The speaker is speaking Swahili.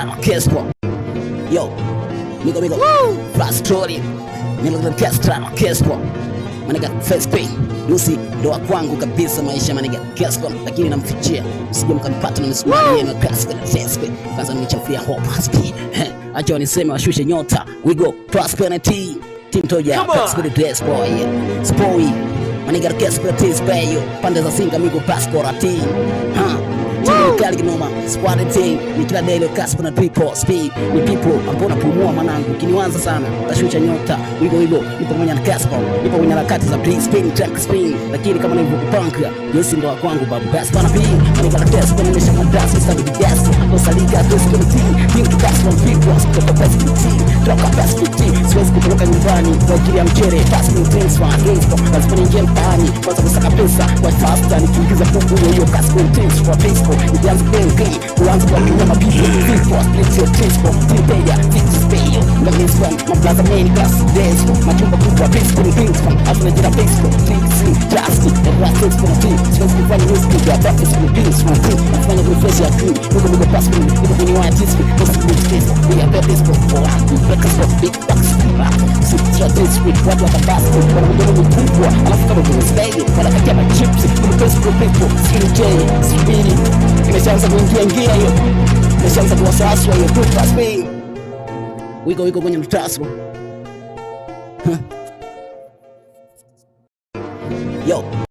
Kestrano, Kespo. Yo, Migo, fast story. Nilo Kestrano, Kespo. Maniga first pay. Lucy ndo wa kwangu kabisa maisha maniga Kespo, lakini namfichia. Usije mkanipata na nisimamie na Kespo na first pay. Kwanza nimechafia hope speed. Acha waniseme washushe nyota. We go prosperity. Team Toja, Kespo the dress boy. Spoy. Maniga Kespo the spayo. Pande za singa migo passporati. Kali kinoma, squad team, ni kila day leo Kespo na people speed, ni people ambao napumua mwanangu, kiniwanza sana, tashucha nyota, wigo, nipo mwenye na Kespo, nipo mwenye harakati za play spin, track spin, lakini kama nilivyokupanka, Yesu ndo wa kwangu babu, best bana pia, maniga na Kespo nimesha madrasa, sabi the gas, no salika, Kespo ni team, think to Kespo on people, kutoka best team, toka best team, siwezi kutoka nyumbani, kwa ajili ya mchere, fast new things for Kespo, lazima niingie mtaani, kwanza kusaka pesa, kwa faster, nikiingiza kuku hiyo Kespo things for Facebook. Uanze kuongea, uanze kuongea mabibi, people split your taste for Toja, fix space, ngamizi from maplaza main class days, majumba kubwa base for things from after the base for things, plastic, the plastic for things, just kufanya news ya breakfast for things from things, kufanya refresh ya crew, niko pass for niko kwenye white disc, just to space, we are the base for breakfast for big bucks, strategies with what you have passed, kwa mdomo mkubwa, alafu kama kuna style, kwa kati ya chips, niko base for people, CJ, Speedy. Nimeshaanza kuingia hiyo. Nimeshaanza kuwasawaswa hiyo kwa Spain. Wiko kwenye mtaso. Yo.